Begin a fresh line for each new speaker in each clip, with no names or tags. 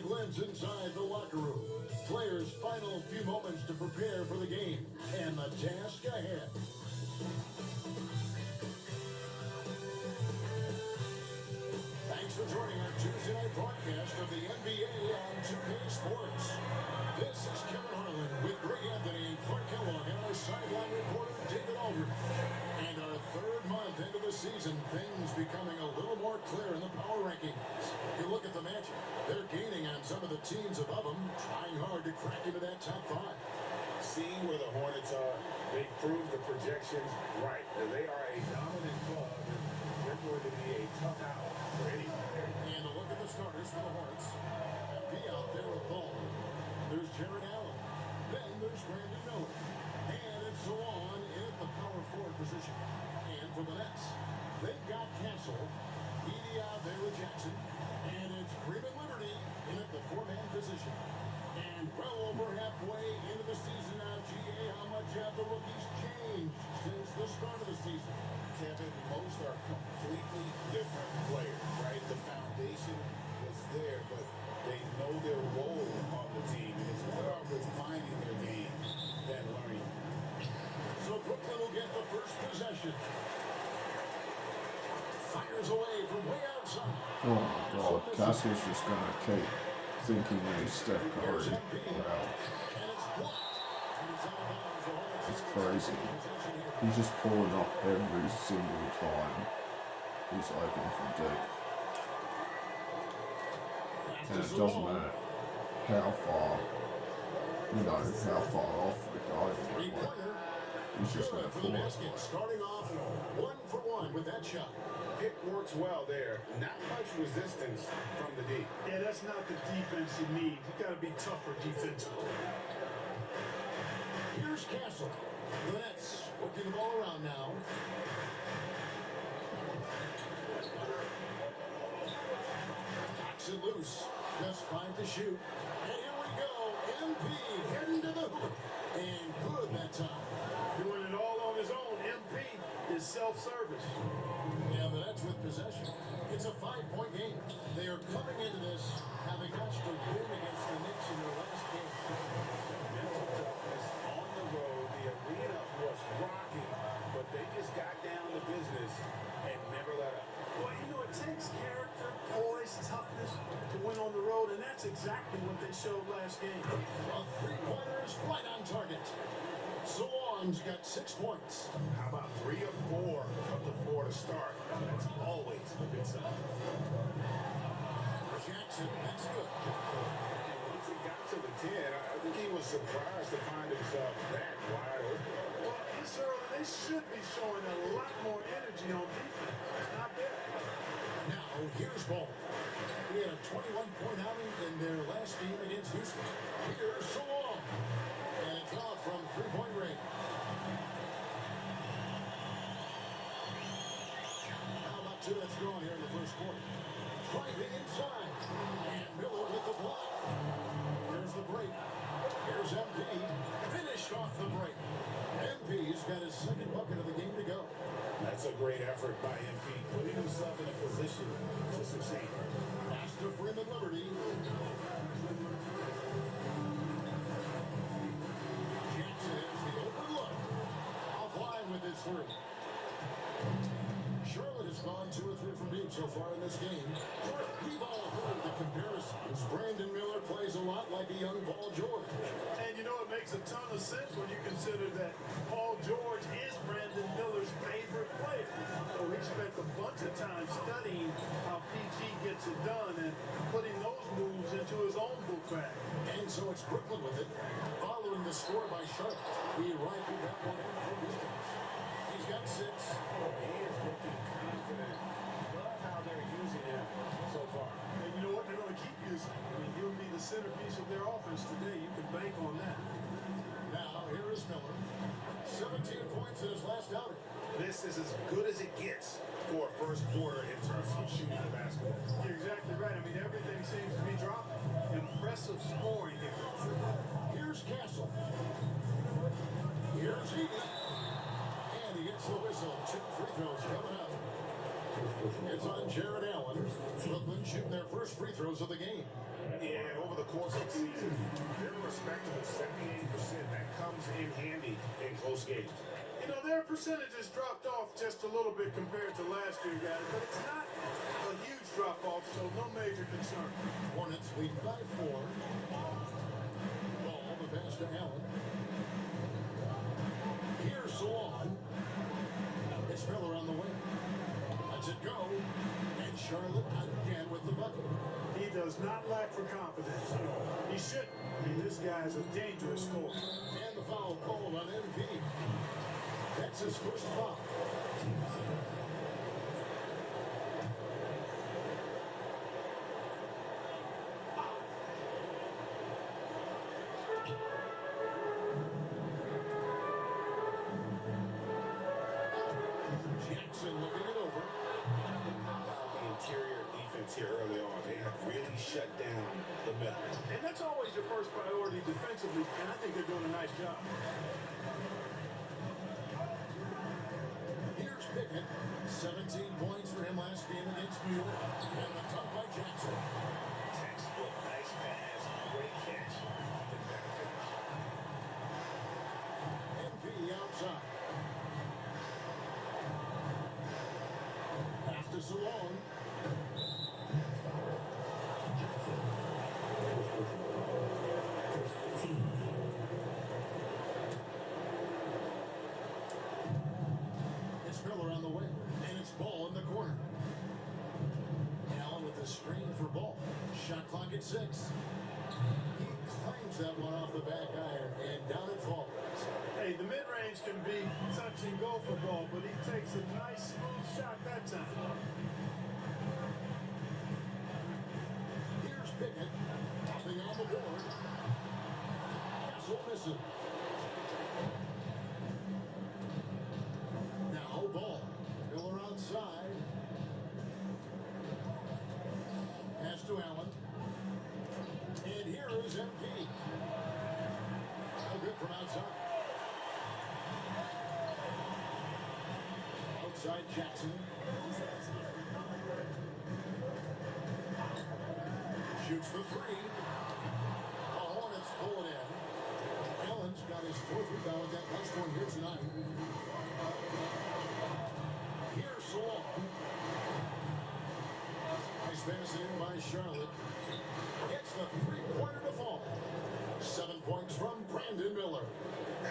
glimpse inside the locker room. Players' final few moments to prepare for the game and the task ahead. Thanks for joining our Tuesday night broadcast of the NBA on 2K Sports. This is Kevin Harlan with Greg Anthony and Clark Kellogg and our sideline reporter David Aldridge. And our third month into the season, things becoming a little more clear in the power rankings. You look at the Magic, they're gaining on some of the teams above them, trying hard to crack into that top five.
Seeing where the Hornets are, they've proved the projections right. They are a dominant club, and they're going to be a tough out for any player.
And a look at the starters for the Hornets. Be out there with Ball. There's Jared Allen. Then there's Brandon Miller. And it's Zawan in at the power forward position. And for the Nets, they've got Castle, Edie out there with Jackson, and it's Freeman Liberty in at the four-man position. And well over halfway into the season now, GA, how much have the rookies changed since the start of the season?
Kevin, most are completely different players, right? The foundation was there, but they know their role on the team, and it's more about refining their game than learning.
So Brooklyn will get the first possession. Fires away from way outside.
Oh my God, Castle's just gonna keep thinking he's Steph Curry. Wow, it's crazy. He's just pulling up every single time he's open from deep. And it doesn't matter how far, how far off the guy is. Like, he's just gonna pull it.
Starting off 1-for-1 with that shot.
It works well there. Not much resistance from the D.
Yeah, that's not the defense you need. You got to be tougher defensively.
Here's Castle. The Nets working the ball around now. Knocks it loose. Just 5 to shoot. And here we go. MP heading to the hoop. And good that time.
Doing it all on his own. MP is self-service.
Yeah, but that's with possession. It's a 5-point game. They are coming into this having notched a win against the Knicks in their last game.
Mental toughness on the road. The arena was rocking, but they just got down to business and never let up.
Well, it takes character, poise, toughness to win on the road, and that's exactly what they showed last game.
A three-pointer is right on target. Zawan's got 6 points.
How about 3 or 4 from the floor to start? That's always a good sign.
Jackson, that's good.
Once he got to the 10, I think he was surprised to find himself that wide open.
Well, this early, they should be showing a lot more energy on defense. Not bad.
Now, here's Ball. He had a 21-point outing in their last game against Houston. Here's Zawan. And it's off from three-point range. How about 2 minutes gone here in the first quarter? Driving inside. And Miller with the block. There's the break. Here's MP. Finished off the break. MP's got his second bucket of the game to go.
That's a great effort by MP, putting himself in a position to succeed.
Pass to Freeman Liberty. Jackson has the open look. Offline with his 3. Charlotte has gone 2 or 3 from deep so far in this game. We've all heard the comparisons. Brandon Miller plays a lot like a young Paul George.
And it makes a ton of sense when you consider that Paul George is Brandon Miller's favorite player. So he spent a bunch of time studying how PG gets it done and putting those moves into his own book bag.
And so it's Brooklyn with it, following the score by Charlotte. He rifled that one in for distance. He's got 6.
He is looking confident. Love how they're using him so far.
And you know what? They're going to keep using. He'll be the centerpiece of their offense today. You can bank on that.
Now, here is Miller. 17 points in his last outing.
This is as good as it gets for a first quarter in terms of shooting the basketball.
You're exactly right. Everything seems to be dropping. Impressive scoring here.
Here's Castle. Here's Edie. And he gets the whistle. 2 free throws coming up. It's on Jared Allen. Brooklyn shooting their first free throws of the game.
Yeah,
the course of the season. Their respectable 78%, that comes in handy in close games.
You know, their percentages dropped off just a little bit compared to last year, guys, but it's not a huge drop-off, so no major concern.
Hornets lead by 4. Ball, the pass to Allen. Here's Salon. It's Miller on the wing. Lets it go. And Charlotte again with the bucket.
He does not lack for confidence. He shouldn't. I mean, this guy is a dangerous scorer.
And the foul called on MP. That's his first foul. Jackson looking it over.
The interior defense here early on, they have really shut down the middle.
And that's always your first priority defensively, and I think they're doing a nice job.
Here's Pickett. 17 points for him last game against New York. And the top by Jackson.
Textbook, nice pass, great catch. Even better finish.
MP outside. Pass to Salon. It's Miller on the wing, and it's Ball in the corner. Allen with the screen for Ball. Shot clock at 6. He claims that one off the back iron, and down it falls.
Hey, the mid-range can be touch and go for Ball, but he takes a nice, smooth shot that time.
Here's Pickett. Nothing on the board. Castle misses. Now Ball. Miller outside. Pass to Allen. And here is MP. No good from outside. Outside Jackson. Shoots the 3. The Hornets pull it in. Allen's got his 4th rebound, that last one here tonight. Here's Salon. Nice pass in by Charlotte. Gets the 3-pointer to fall. 7 points from Brandon Miller.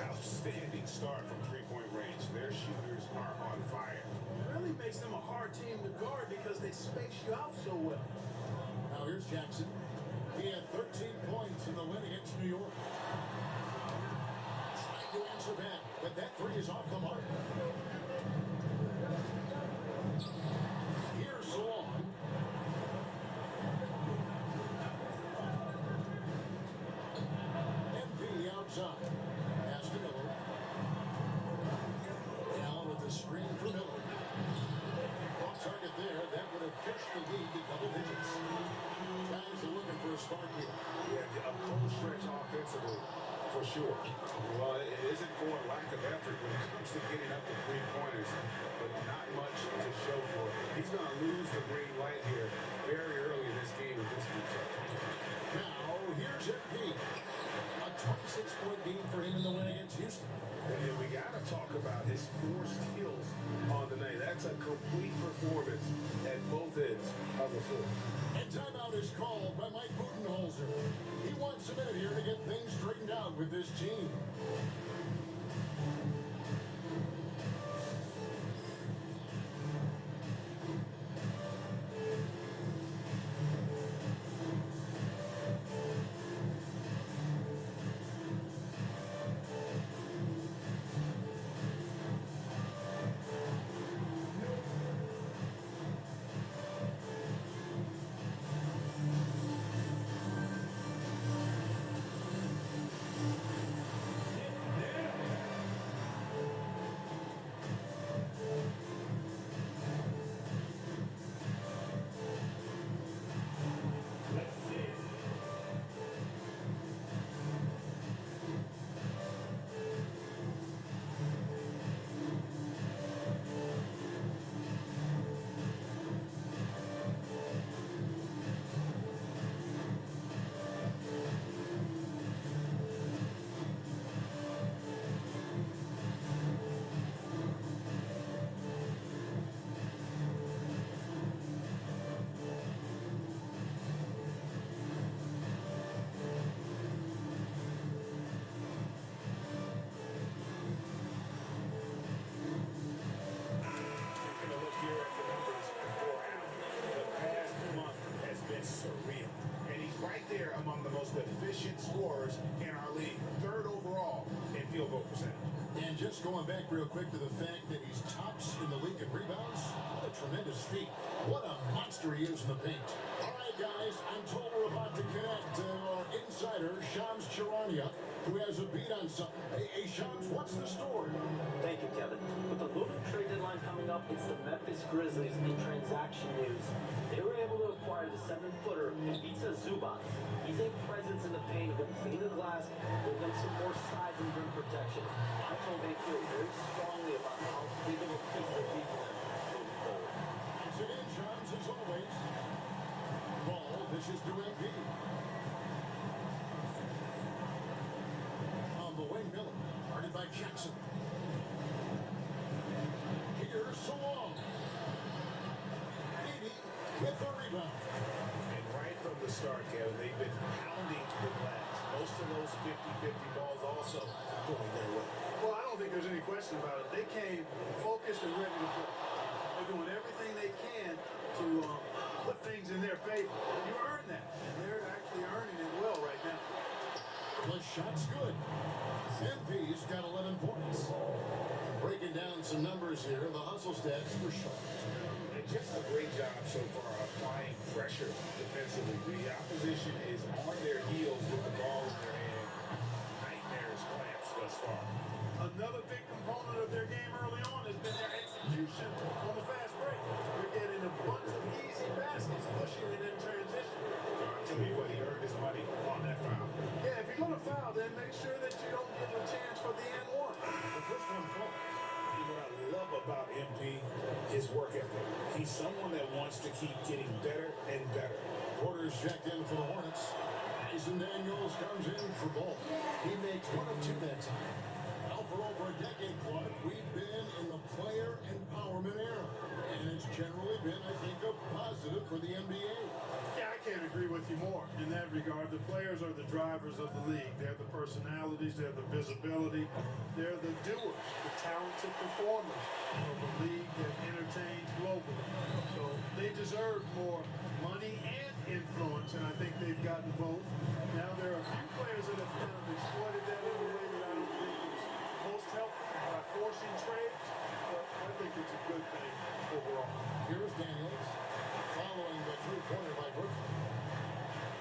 Outstanding start from three-point range. Their shooters are on fire.
It really makes them a hard team to guard because they space you out so well.
Now here's Jackson. He had 13 points in the win against New York. Trying to answer back, but that 3 is off the mark. Here's Salon. MP outside. Pass to Miller. Allen with the screen for Miller. Off target there. That would have pushed the lead to double digits. Guys are looking for a spark here.
Yeah, a cold stretch offensively, for sure. Well, it isn't for a lack of effort when it comes to getting up to three-pointers, but not much to show for it. He's going to lose the green light here very early in this game with this keeps up.
Now, here's MP. A 26-point game for him in the win against Houston.
And we got to talk about his 4 steals on the night. That's a complete performance at both ends of the floor.
And timeout is called by Mike Budenholzer. He wants a minute here to get things straightened out with this team.
among the most efficient scorers in our league. Third overall in field goal percentage.
And just going back real quick to the fact that he's tops in the league in rebounds, what a tremendous feat. What a monster he is in the paint. All right, guys, I'm told we're about to connect to our insider, Shams Charania, who has a beat on something. Hey, Shams, what's the story?
Thank you, Kevin. With the looming trade deadline coming up, it's the Memphis Grizzlies in transaction news. They were able to acquire the 7-footer Ivica Zubac. He's a presence in the paint who can clean the glass, give them some more size and rim protection. I'm told they feel very strongly about how big of a piece they'll be for them moving forward.
Once again, Shams, as always. Ball, this is to MP. On the wing, Miller, guarded by Jackson. Here's Salong. 80 with the rebound.
And right from the start, Kevin, they've been pounding the glass. Most of those 50-50 balls also going their way.
Well, I don't think there's any question about it. They came focused and ready to play. They're doing everything they can to put things in their favor. You earn that, and they're actually earning it well right now.
The shot's good. MP's got 11 points. Breaking down some numbers here, the hustle stats for Sharp.
And just a great job so far applying pressure defensively. The opposition is on their heels with the ball in their hand. Nightmarish clamps thus far.
Another big component of their game early on has been their execution on the fast break. They're getting a bunch of easy baskets, pushing it in transition.
To me, what he earned his money on that foul.
Yeah, if you're going to foul, then make sure that you don't give a chance for the and one.
The first one falls.
And what I love about MP, his work ethic. He's someone that wants to keep getting better and better.
Porter's checked in for the Hornets. Jason Daniels comes in for Ball. He makes 1 of 2 that time. Now for over a decade, Clark, we've been in the player empowerment era. And it's generally been, I think, a positive for the NBA.
Yeah, I can't agree with you more in that regard. The players are the drivers of the league. They're the personalities, they're the visibility, they're the doers, the talented performers of a league that entertains globally. So they deserve more money and influence, and I think they've gotten both. Now there are a few players that have kind of exploited that in a way that I don't think is most helpful by forcing trades, but I think it's a good thing overall.
Here's Daniels, following the three-pointer by Brooklyn.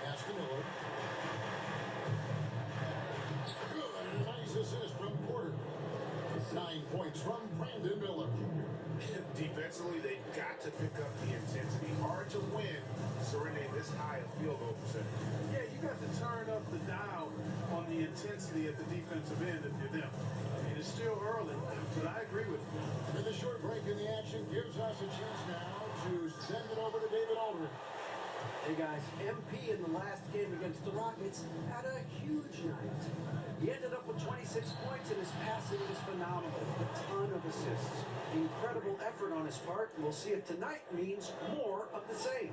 Pass to Miller. Good, and a nice assist from Porter. 9 points from Brandon Miller.
Defensively, they've got to pick up the intensity. Hard to win surrendering this high a field goal percentage.
Yeah, you got to turn up the dial on the intensity at the defensive end if you're them. I mean, it's still early, but I agree with you.
And the short break in the action gives us a chance now to send it over to David Aldridge.
Hey guys, MP in the last game against the Rockets had a huge night. He ended up with 26 points and his passing was phenomenal. A ton of assists. Incredible effort on his part. We'll see if tonight means more of the same.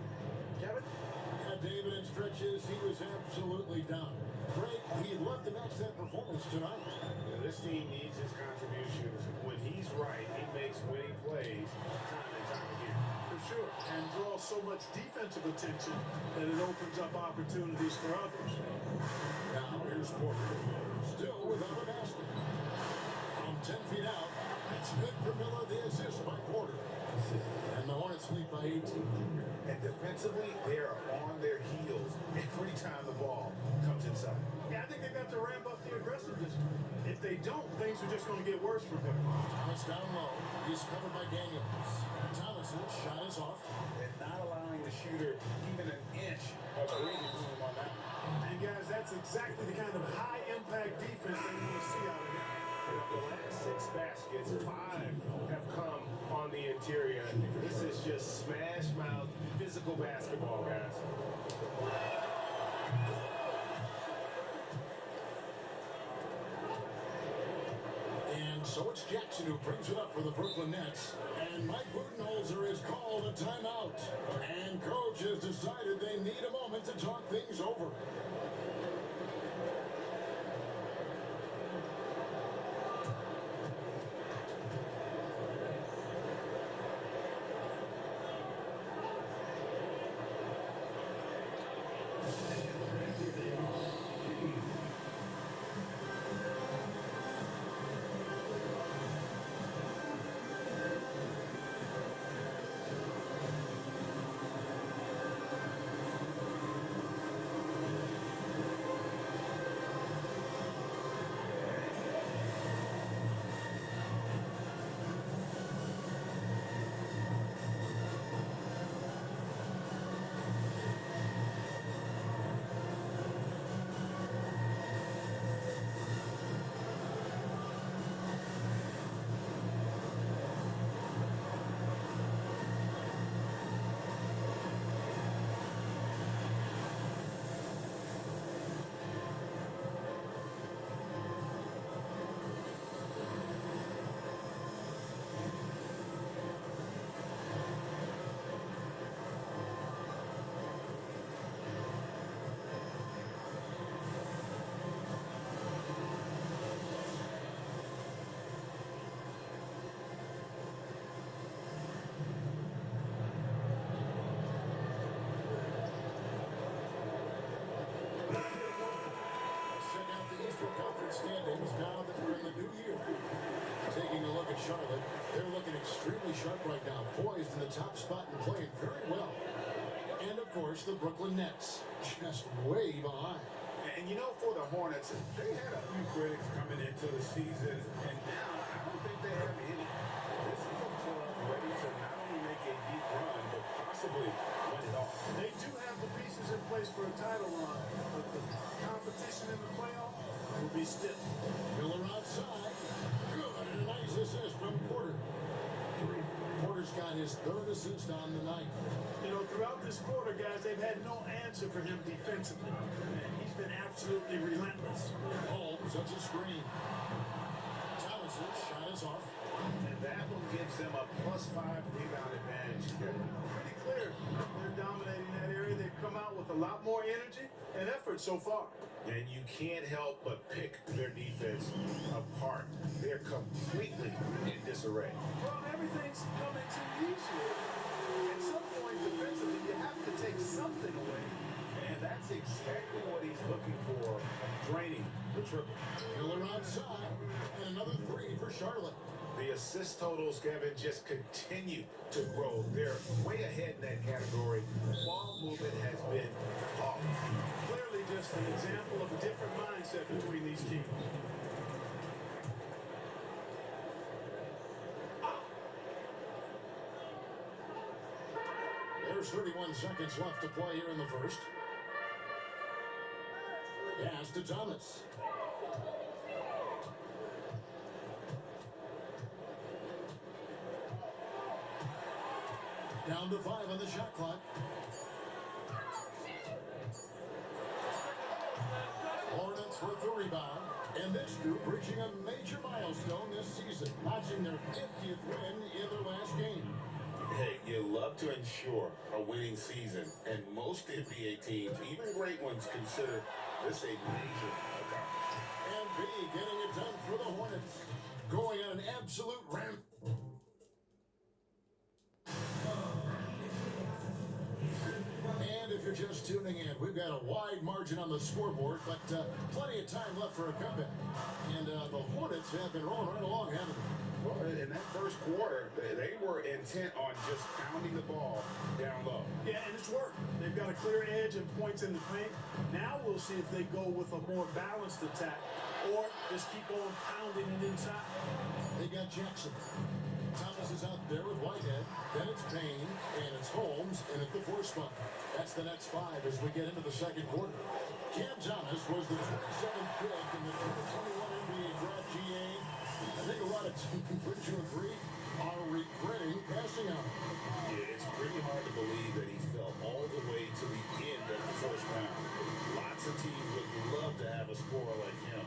Kevin?
Yeah, David, in stretches, he was absolutely down. Greg, he'd love to match that performance tonight.
This team needs his contributions. When he's right, he makes winning plays time and time again.
For sure, and draws so much defensive attention that it opens up opportunities for others.
Now here's Porter, still without a basket. From 10 feet out, it's good for Miller, the assist by Porter. And the Hornets lead by 18.
And defensively, they are on their heels every time the ball comes inside.
Yeah, I think they've got to ramp up the aggressiveness. If they don't, things are just going to get worse for him.
Thomas down low. He's covered by Daniels. Thomas's shot is off.
And not allowing the shooter even an inch of breathing room on that one.
And guys, that's exactly the kind of high-impact defense that we want to see out of him.
The last 6 baskets, 5 have come on the interior. This is just smash mouth physical basketball, guys.
And so it's Jackson who brings it up for the Brooklyn Nets. And Mike Budenholzer has called a timeout. And coach has decided they need a moment to talk things over. Sharp right now, poised in the top spot and playing very well. And, of course, the Brooklyn Nets, just way behind.
And you know, for the Hornets, they had a few critics coming into the season, and now I don't think they have any. This is a club ready to not only make a deep run, but possibly win it all.
They do have the pieces in place for a title run, but the competition in the playoffs will be stiff.
Miller outside. Good, and a nice assist from Porter. Porter's got his third assist on the night.
You know, throughout this quarter, guys, they've had no answer for him defensively. And he's been absolutely relentless.
Holmes sets a screen. Thomas's shot is off.
And that one gives them a +5 rebound advantage.
Pretty clear. They're dominating that area. They've come out with a lot more energy and effort so far.
And you can't help but pick their defense apart. They're completely in disarray.
Well, everything's coming too easy. At some point, defensively, you have to take something away.
And that's exactly what he's looking for, draining the triple.
Miller outside. And another three for Charlotte.
The assist totals, Kevin, just continue to grow. They're way ahead in that category. Ball movement has been off.
Clearly just an example of a different mindset between these teams.
There's 31 seconds left to play here in the first. Pass to Thomas. Down to 5 on the shot clock. Hornets with the rebound. And this group reaching a major milestone this season, notching their 50th win in their last game.
Hey, you love to ensure a winning season, and most NBA teams, even great ones, consider this a major accomplishment.
And B getting it done for the Hornets. Going on an absolute ramp. And if you're just tuning in, we've got a wide margin on the scoreboard, but plenty of time left for a comeback. And the Hornets have been rolling right along, haven't they?
Well, in that first quarter, they were intent on just pounding the ball down low.
Yeah, and it's worked. They've got a clear edge and points in the paint. Now we'll see if they go with a more balanced attack or just keep on pounding it inside.
They got Jackson. Thomas is out there with Whitehead. Then it's Payne, and it's Holmes, and at the 4 spot. That's the Nets 5 as we get into the second quarter. Cam Thomas was the 27th pick in the 2021 NBA Draft GA. I think a lot of teams, wouldn't you agree, are regretting passing on him.
Yeah, it's pretty hard to believe that he fell all the way to the end of the first round. Lots of teams would love to have a scorer like him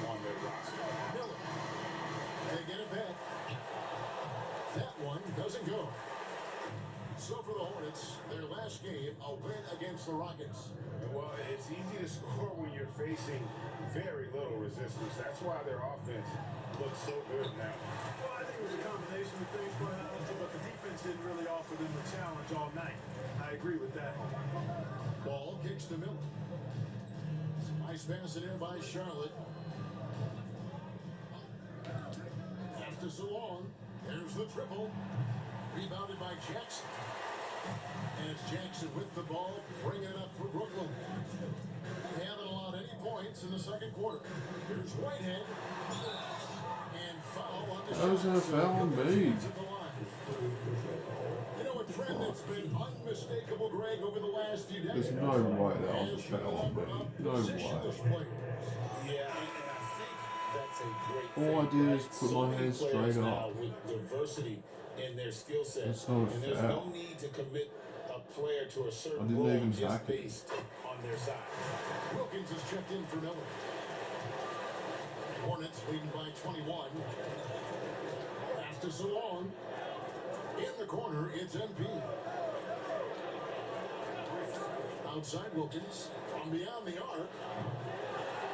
on their roster.
Miller. They get it back. That one doesn't go. So for the Hornets, their last game, a win against the Rockets.
Well, it's easy to score when you're facing very little resistance. That's why their offense looks so good now.
Well, I think it was a combination of things, but the defense didn't really offer them a challenge all night. I agree with that.
Ball kicks to Miller. Nice pass in there by Charlotte. After so long, there's the triple. Rebounded by Jackson. And it's Jackson with the ball, bringing it up for Brooklyn. They haven't allowed any points in the second quarter. Here's Whitehead. And foul on the shot.
How's that foul on me?
You know, a trend that's been unmistakable, Greg, over the last few decades.
There's no way that was a foul on me. No way.
Yeah, and I think that's a great
All I
thing,
did
right?
is put
So
my
many
hands
players
straight
now
up.
with diversity in their skill set,
That's not a
and there's
foul.
no need to commit a player to a certain
I didn't
role
even
just
tackle.
based on their size.
Wilkins is checked in for Miller. Hornets leading by 21. Pass to Salon. In the corner, it's MP. Outside Wilkins. From beyond the arc.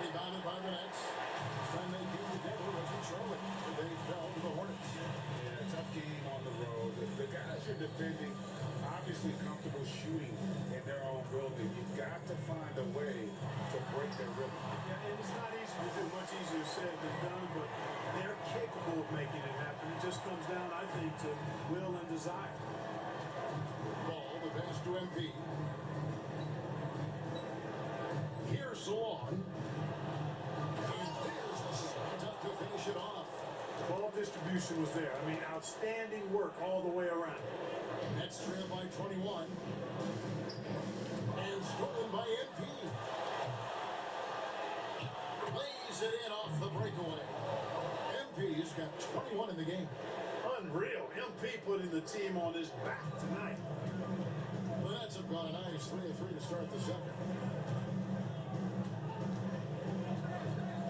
Rebounded by the Nets. Time they came together was in Charlotte. They fell to the Hornets.
Yeah, tough game on the road. The guys you're defending, obviously comfortable shooting in their own building. You've got to find a way to break their rhythm.
Yeah, and it's not easy to do, much easier said than done, but they're capable of making it happen. It just comes down, I think, to will and desire.
Ball, the pass to MP. Here's Salon. And there's the stop to finish it off.
Ball distribution was there. I mean, outstanding work all the way around.
Nets trail by 21. And stolen by MP. Lays it in off the breakaway. MP's got 21 in the game.
Unreal. MP putting the team on his back tonight.
The Nets have got a nice 3-3 to start the second.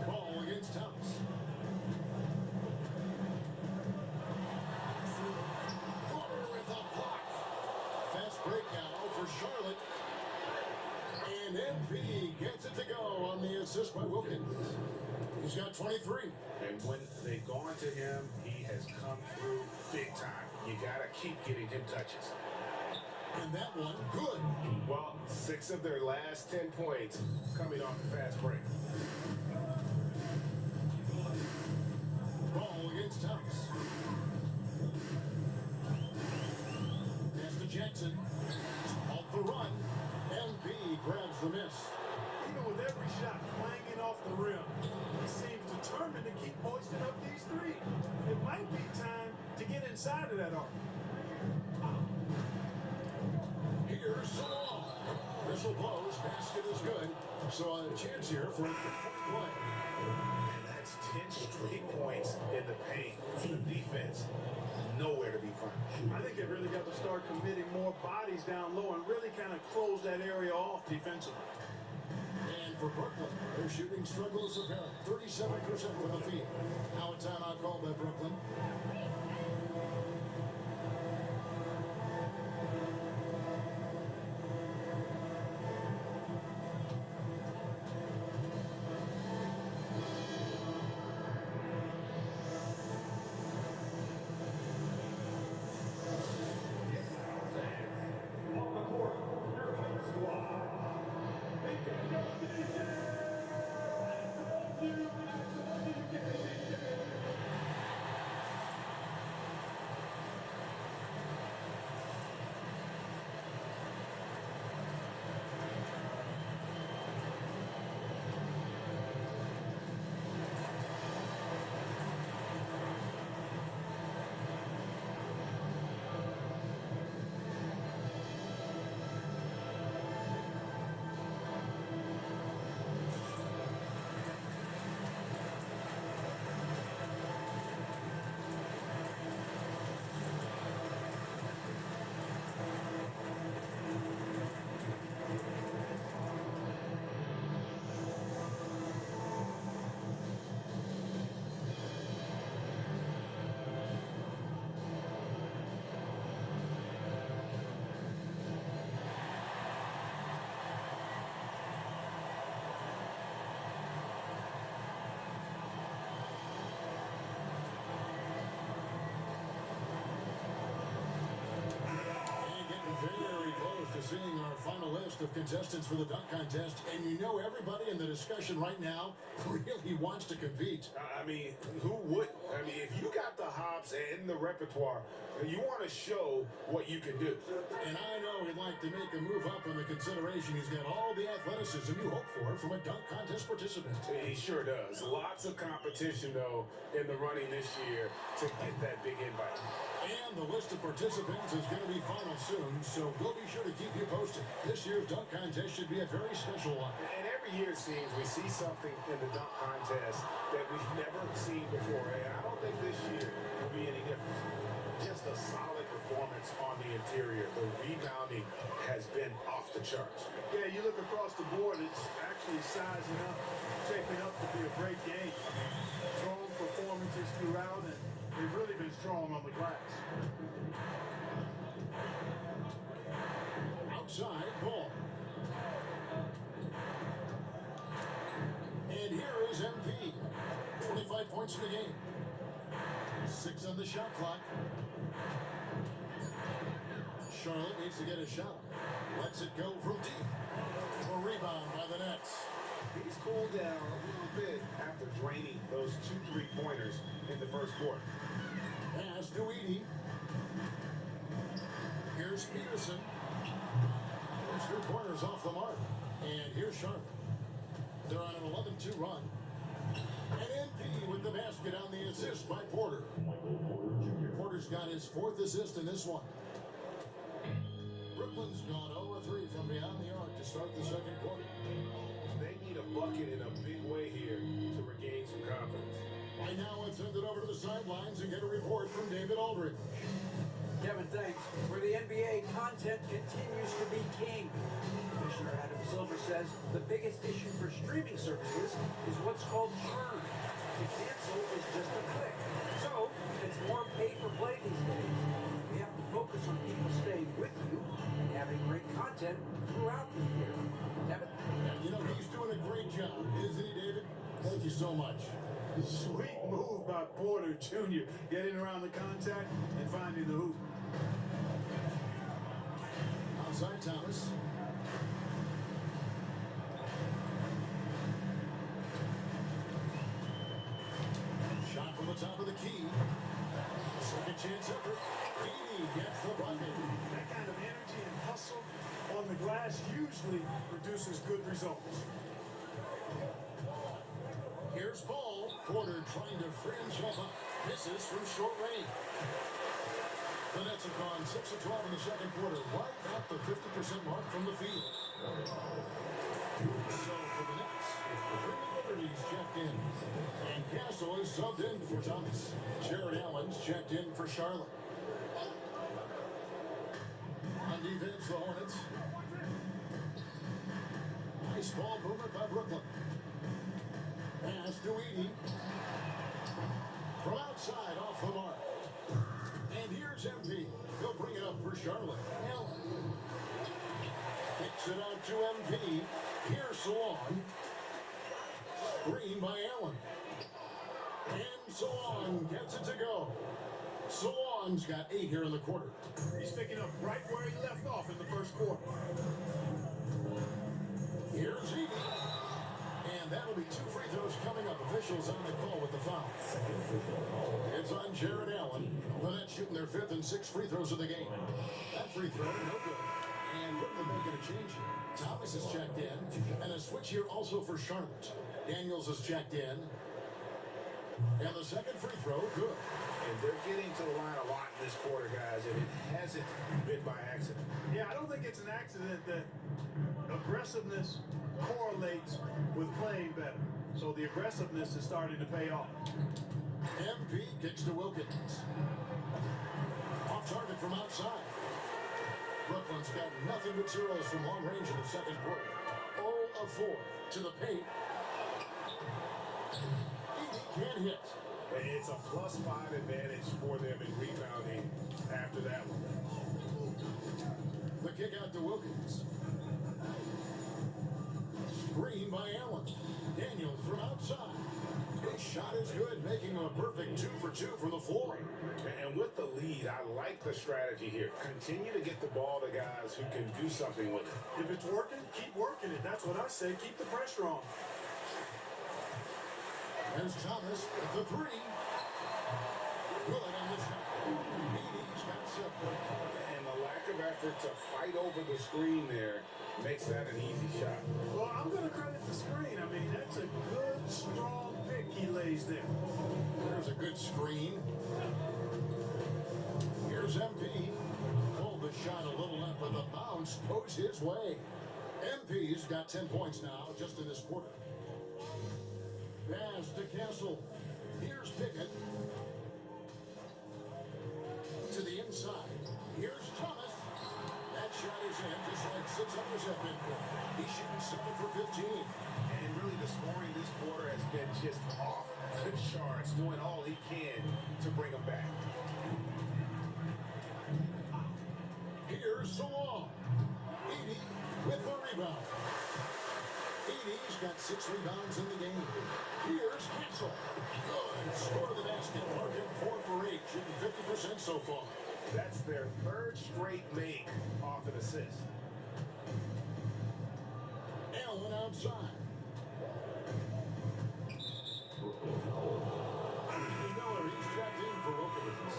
Ball against Thomas. Porter with a block. Fast break now for Charlotte. And MP gets it to go on the assist by Wilkins. He's got 23.
And when they've gone to him, he has come through big time. You got to keep getting him touches.
And that one, good.
Well, 6 of their last 10 points coming off the fast break.
Ball against Thomas. Pass to Jackson. Off the run. MP grabs the miss.
Even with every shot clanging off the rim, he seems determined to keep hoisting up these three. It might be time to get inside of that arc.
Here's Salon. Whistle blows. Basket is good. So a chance here for a quick play.
And that's 10 straight points in the paint. The defense, nowhere to be found.
I think they really got to start committing more bodies down low and really kind of close that area off defensively.
And for Brooklyn, their shooting struggle is apparent. 37% from the field. Now a timeout called by Brooklyn. Very close to seeing our final list of contestants for the dunk contest, and you know everybody in the discussion right now really wants to compete.
I mean, who would? I mean, if you got the hops and the repertoire, you want to show what you can do.
And I know he'd like to make a move up in the consideration. He's got all the athleticism you hope for from a dunk contest participant.
He sure does. Lots of competition, though, in the running this year to get that big invite.
And the list of participants is going to be final soon, so we'll be sure to keep you posted. This year's dunk contest should be a very special one.
And every year it seems we see something in the dunk contest that we've never seen before. And I don't think this year will be any different. Just a solid performance on the interior. The rebounding has been off the charts.
Yeah, you look across the board, it's actually sizing up, shaping up to be a great game. Strong performances throughout, and they've really been strong on the glass.
Outside ball. And here is MP. 25 points in the game. 6 on the shot clock. Charlotte needs to get a shot. Lets it go from deep. A rebound by the Nets.
He's cooled down a little bit after draining those 2 3-pointers in the first quarter.
Pass to Edie. Here's Peterson. There's 3 corners off the mark. And here's Sharp. They're on an 11-2 run. And MP with the basket on the assist by Porter. Porter's got his 4th assist in this one. Brooklyn's gone 0-3 from beyond the arc to start the second quarter.
They need a bucket in a big way here to regain some confidence.
Right now, let's send it over to the sidelines and get a report from David Aldridge.
Kevin, thanks. For the NBA, content continues to be king. Commissioner Adam Silver says the biggest issue for streaming services is what's called churn. To cancel is just a click. So, it's more pay for play these days. We have to focus on people staying with you and having great content throughout the year. Kevin?
And you know, he's doing a great job, isn't he, David? Thank you so much.
Sweet move by Porter Jr. Getting around the contact and finding the hoop.
Outside Thomas. Shot from the top of the key. Second chance effort. Edie gets the bucket.
That kind of energy and hustle on the glass usually produces good results.
Here's Paul. Porter trying to free himself up. Misses from short range. The Nets have gone 6 of 12 in the second quarter, right at the 50% mark from the field. So for the Nets, Freeman Liberty's checked in. And Castle is subbed in for Thomas. Jared Allen's checked in for Charlotte. On defense, the Hornets. Nice ball movement by Brooklyn. Pass to Edie. From outside, off the mark. And here's MP. He'll bring it up for Charlotte. Allen. Kicks it out to MP. Here's Salon. Screen by Allen. And Salon gets it to go. Salon's got 8 here in the quarter.
He's picking up right where he left off in the first quarter.
Here's Edie. And that'll be 2 free throws coming up. Officials on the call with the foul. It's on Jared Allen. The Nets shooting their 5th and 6th free throws of the game. That free throw, no good. And Brooklyn making a change here. Thomas is checked in. And a switch here also for Charlotte. Daniels is checked in. And the second free throw, good.
And they're getting to the line a lot in this quarter, guys, and it hasn't been by accident.
Yeah, I don't think it's an accident that aggressiveness correlates with playing better. So the aggressiveness is starting to pay off.
MP kicks to Wilkins. Off target from outside. Brooklyn's got nothing but zeros from long range in the second quarter. 0 of 4 to the paint. Edie can't hit.
It's a +5 advantage for them in rebounding after that one.
The kick out to Wilkins. Screen by Allen. Daniels from outside. His shot is good, making him a perfect 2 for 2 from the floor.
And with the lead, I like the strategy here. Continue to get the ball to guys who can do something with it.
If it's working, keep working it. That's what I say. Keep the pressure on.
There's Thomas with the 3. Good on the shot. Edie's got 7.
And the lack of effort to fight over the screen there makes that an easy shot.
Well, I'm going to credit the screen. I mean, that's a good, strong pick he lays there.
There's a good screen. Here's MP. Pulled the shot a little left, but the bounce goes his way. MP's got 10 points now, just in this quarter. Pass to Castle. Here's Pickett. To the inside. Here's Thomas. That shot is in, just like 6 others have been for. He's shooting 7 for 15.
And really the scoring this quarter has been just off the charts, doing all he can to bring them back.
Here's Salon. Edie with the rebound. Edie's got 6 rebounds in the game. Here's Castle. Good. Score the basket. Marking 4 for 8. Shooting 50% so far.
That's their 3rd straight make off an assist.
Allen outside. Miller, he's checked in for Wilkins.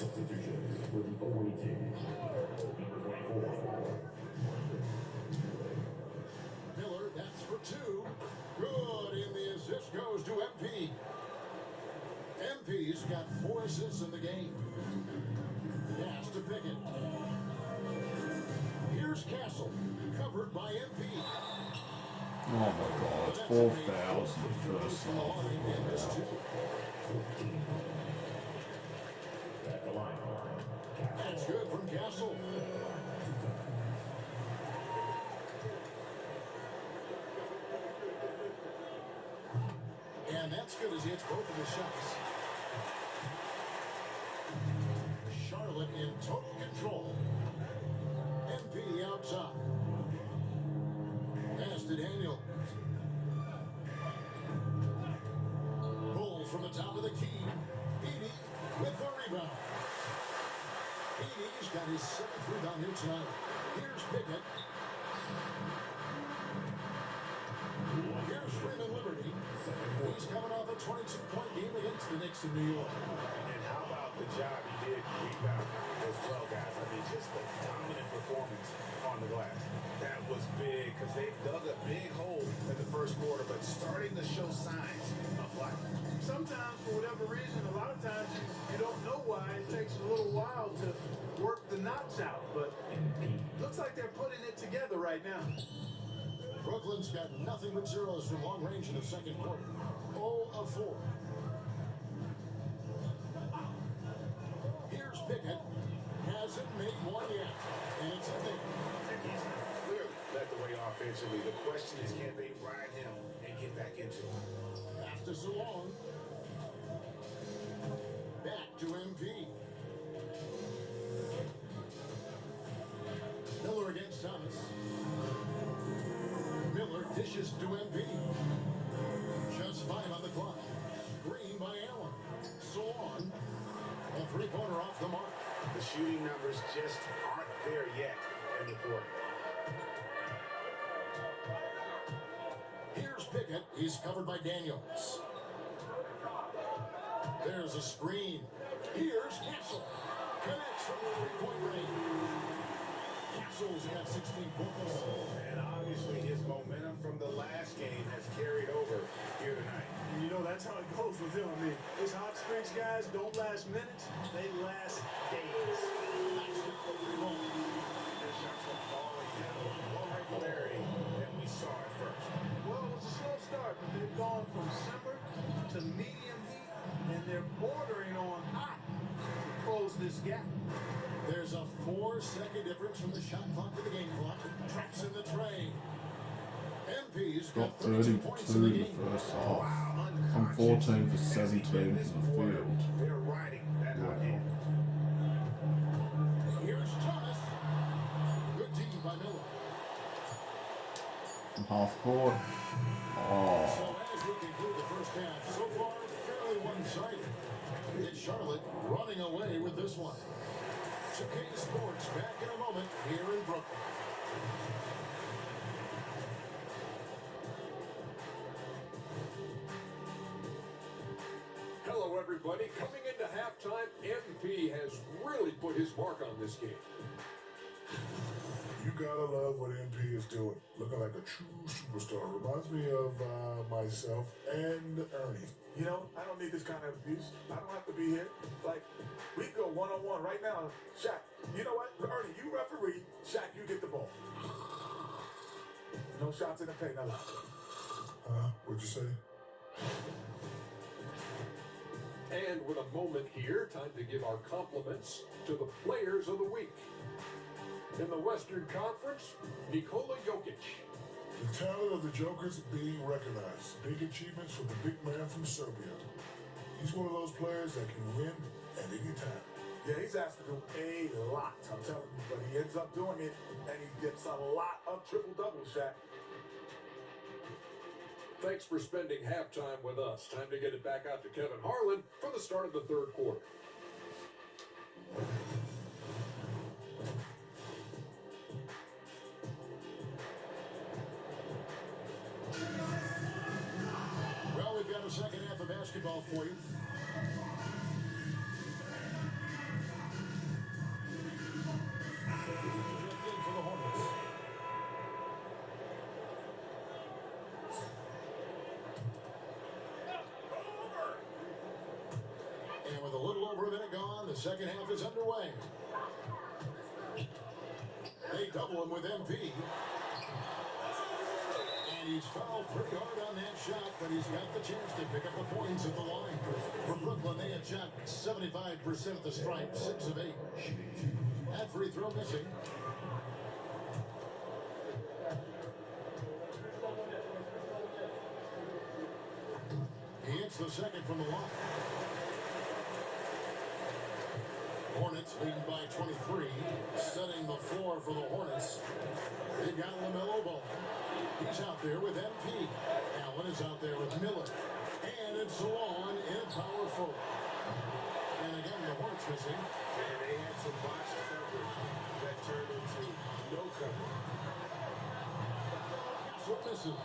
Substitutions for the away team. Number 24.
Miller, that's for two. Good, and the assist goes to MP. MP's got 4 assists in the game. Pass to Pickett. Here's Castle, covered by MP.
Oh my god, 4 fouls in the first half.
And missed 2.
At the line.
That's good from Castle. And that's good as he hits both of his shots. Charlotte in total control. MP outside. Pass to Daniel. Pull from the top of the key. Edie with the rebound. Edie's got his 7th rebound here tonight. Here's Pickett. Here's Freeman Liberty. He's coming off a 22-point game against the Knicks in New York.
And how about the job he did rebounding as well, guys? I mean, just a dominant performance on the glass. That was big because they dug a big hole in the first quarter, but starting to show signs of life.
Sometimes, for whatever reason, a lot of times you don't know why. It takes a little while to work the knots out, but looks like they're putting it together right now.
Brooklyn's got nothing but zeros from long range in the second quarter. 0 of 4. Here's Pickett. Hasn't made one yet. And it's a thing.
And he's clearly led the way offensively. The question is, can they ride him and get back into it?
Pass to Salon. Back to MP. Miller against Thomas. Miller dishes to MP. Just 5 on the clock. Screen by Allen. Salon. A three-pointer off the mark.
The shooting numbers just aren't there yet in the quarter.
Here's Pickett. He's covered by Daniels. There's a screen. Here's Castle. Connects from the three-point range. Castle's got 16 points.
And obviously his momentum from the last game has carried over here tonight.
And you know, that's how it goes with him. I mean, his hot streaks, guys, don't last minutes. They last days.
Their shots are falling down with more regularity than we saw at first.
Well, it was a slow start, but they've gone from simmer to medium heat, and they're bordering on hot to close this gap.
There's a 4-second difference from the shot clock to the game clock. Traps in the tray. MP's
Got
got 32
32
points in
in
the
the
game.
first half.
Wow,
I'm 14 for 17 from the field.
They're riding that hot hand.
Here's Thomas. Good D by Miller.
From half court. Oh,
So as we conclude the first half, so far fairly one-sided. It's Charlotte running away with this one. 2K Sports back in a moment here in Brooklyn.
Hello, everybody. Coming into halftime, MP has really put his mark on this game.
You gotta love what MP is doing. Looking like a true superstar. Reminds me of myself and Ernie.
You know, I don't need this kind of abuse. I don't have to be here. Like, we can go one-on-one right now. Shaq, you know what? Ernie, you referee. Shaq, you get the ball. No shots in the paint. No.
What'd you say?
And with a moment here, time to give our compliments to the players of the week. In the Western Conference, Nikola Jokic.
The talent of the Jokers being recognized. Big achievements from the big man from Serbia. He's one of those players that can win at any time.
Yeah, he's asked to do a lot, I'm telling you, but he ends up doing it, and he gets a lot of triple-doubles, Shaq.
Thanks for spending halftime with us. Time to get it back out to Kevin Harlan for the start of the third quarter.
Well, we've got a second half of basketball for you. second half is underway. They double him with MP. And he's fouled pretty hard on that shot, but he's got the chance to pick up the points at the line. For Brooklyn, they had shot 75% of the stripe, 6 of 8. That free throw missing. He hits the second from the line. Hornets leading by 23, setting the floor for the Hornets. They've got LaMelo Ball. He's out there with MP. Allen is out there with Miller. And it's Salon in power forward. And again, the Hornets missing.
And they had some box coverage that turned into no coverage.
Castle missing.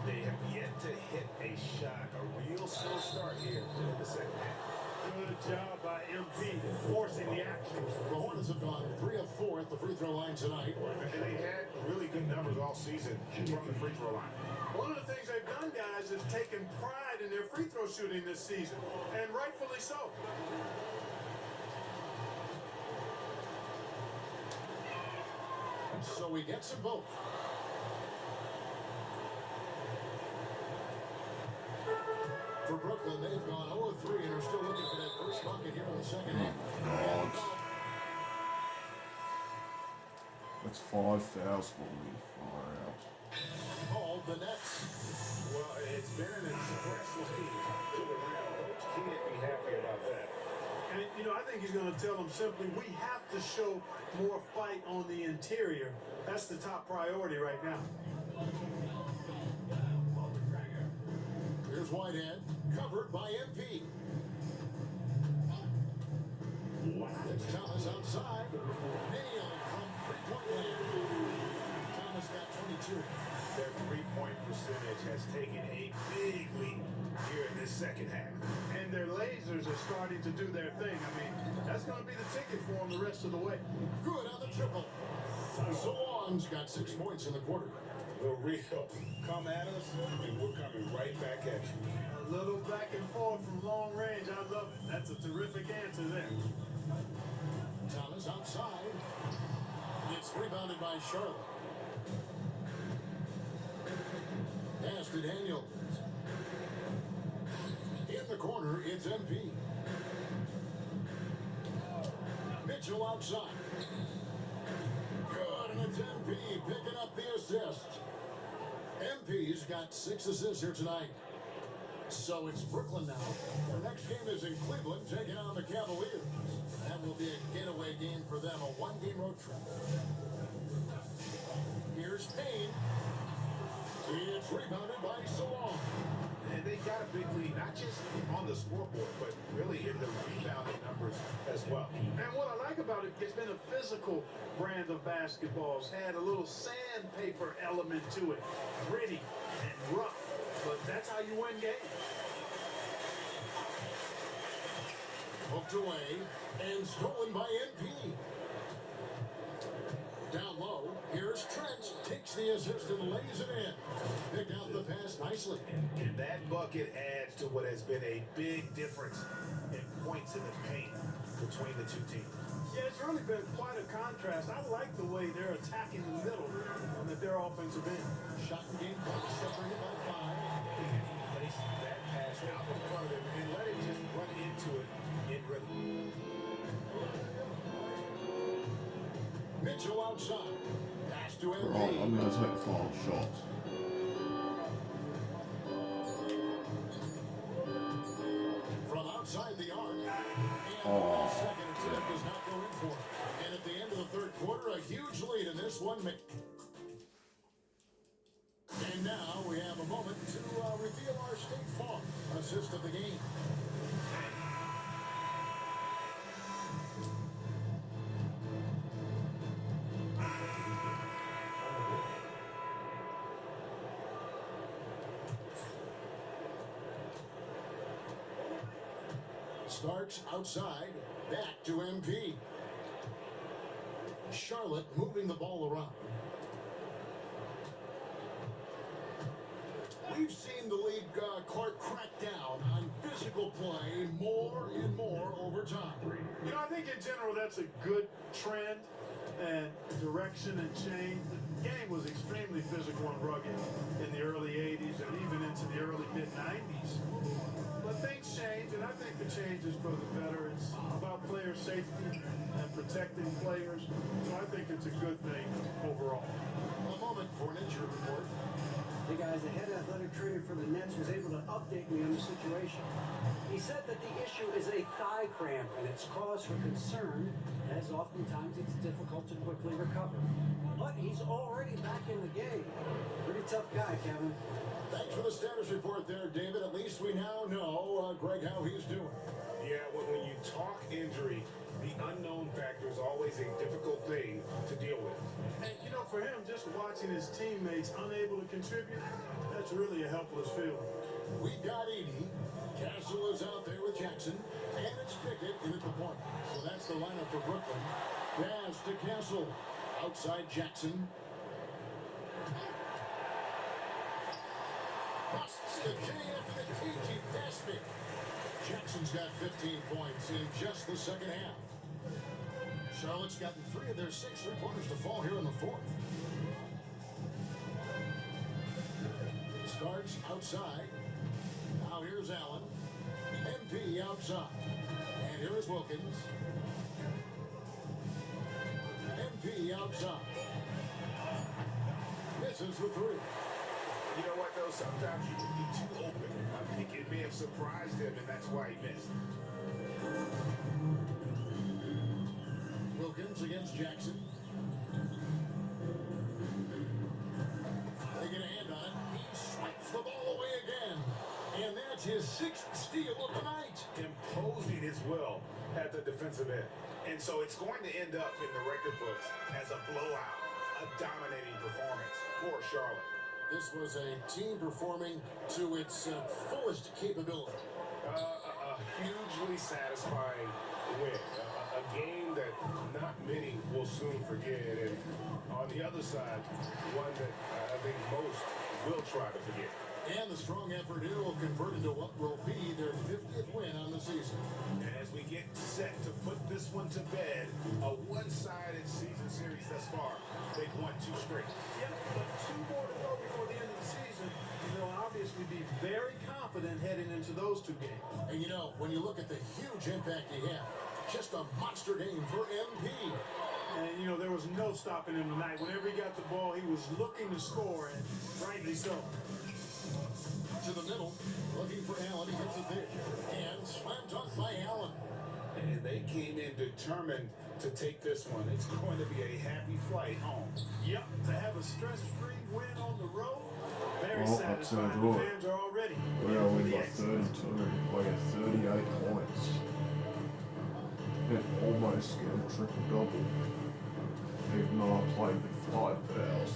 They have yet to hit a shot, a real slow start here in the second half.
Good job by MP forcing the action.
The Hornets have gone 3 of 4 at the free throw line tonight.
And they had really good numbers all season from the free throw line.
One of the things they've done, guys, is taken pride in their free throw shooting this season, and rightfully so.
So he gets them both. For Brooklyn, they've gone 0-3 and are still looking for that first bucket here in the second half.
God. That's 5 fouls for me. Far out.
Called the Nets.
Well, it's been an express lead to the rim. Coach can't be happy about that.
And, you know, I think he's going to tell them simply, we have to show more fight on the interior. That's the top priority right now.
Here's Whitehead, covered by MP. It's Thomas outside. Nailed from three-point land. Thomas got 22.
Their three-point percentage has taken a big leap here in this second half.
And their lasers are starting to do their thing. I mean, that's going to be the ticket for them the rest of the way.
Good on the triple. Salon's got 6 points in the quarter.
The Rio, come at us, and we're coming right back at you.
A little back and forth from long range. I love it. That's a terrific answer there.
Thomas outside. It's rebounded by Charlotte. Pass to Daniel. In the corner, it's MP. Mitchell outside. Good, and it's MP picking up the assist. MP's got 6 assists here tonight. So it's Brooklyn now. Their next game is in Cleveland, taking on the Cavaliers. That will be a getaway game for them, a 1-game road trip. Here's Payne. It's rebounded by Salon.
And they got a big lead, not just on the scoreboard, but really in the rebounding numbers as well.
And what I like about it, it's been a physical brand of basketball. It's had a little sandpaper element to it. Gritty and rough. But that's how you win games.
Hooked away and stolen by MP. Down low, here's Trent. Takes the assist and lays it in. Picked out the pass nicely.
And that bucket adds to what has been a big difference in points in the paint between the two teams.
Yeah, it's really been quite a contrast. I like the way they're attacking the middle at their offensive end.
Shot and game clock separated by 5.
Place that pass out in front of him and let it just run into it in rhythm.
Mitchell outside. Pass to MP.
Right, I'm going to take the final shot.
From outside the arc. And
Oh,
the second attempt does not go in for it. And at the end of the third quarter, a huge lead in this one. And now we have a moment to reveal our State Farm assist of the game. Starks outside, back to MP. Charlotte moving the ball around. We've seen the league Clark crack down on physical physical play more and more over time.
You know, I think in general that's a good trend and direction and change. The game was extremely physical and rugged in the early 80s and even into the early mid-90s. But things change, and I think the change is for the better. It's about player safety and protecting players, so I think it's a good thing overall.
A moment for an injury report.
Hey guys, the head athletic trainer for the Nets was able to update me on the situation. He said that the issue is a thigh cramp and it's cause for concern, as oftentimes it's difficult to quickly recover. But he's already back in the game. Pretty tough guy, Kevin.
Thanks for the status report there, David. At least we now know, Greg, how he's doing.
Yeah, when you talk injury, the unknown factor is always a difficult thing to deal with.
And, you know, for him, just watching his teammates unable to contribute, that's really a helpless feeling.
We've got Edey. Castle is out there with Jackson. And it's Pickett in at the point. So that's the lineup for Brooklyn. Pass to Castle. Outside Jackson. Busts the J after the TG basket. Jackson's got 15 points in just the second half. Charlotte's gotten 3 of their 6 three-pointers to fall here in the fourth. Starts outside. Now here's Allen. MP outside. And here is Wilkins. MP outside. Misses the 3.
You know what, though? Sometimes you can be too open. I think it may have surprised him, and that's why he missed.
Wilkins against Jackson. They get a hand on it. He swipes the ball away again. And that's his 6th steal of the night.
Imposing as well at the defensive end. And so it's going to end up in the record books as a blowout, a dominating performance for Charlotte.
This was a team performing to its fullest capability.
A hugely satisfying win. A game that not many will soon forget. And on the other side, one that I think most will try to forget.
And the strong effort here will convert into what will be their 50th win on the season.
And as we get set to put this one to bed, a one-sided season series thus far, they've won 2 straight.
Yeah, but 2 more to go before the end of the season. They'll obviously be very confident heading into those 2 games.
And you know, when you look at the huge impact he had, just a monster game for MP.
And, you know, there was no stopping him tonight. Whenever he got the ball, he was looking to score, and rightly so.
To the middle, looking for Allen. He gets it there. And slam dunk by Allen.
And they came in determined to take this one. It's going to be a happy flight home.
Yep, to have a stress-free win on the road, very
Well,
satisfying. The fans are already
Well,
in for
we
the
got
exit.
32. We got 38 points. And almost get a triple-double. Even though I played with 5 fouls.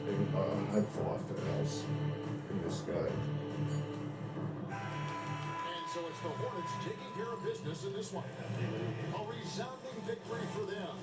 Even though I had 5 fouls in this game.
And so it's the Hornets taking care of business in this one. A resounding victory for them.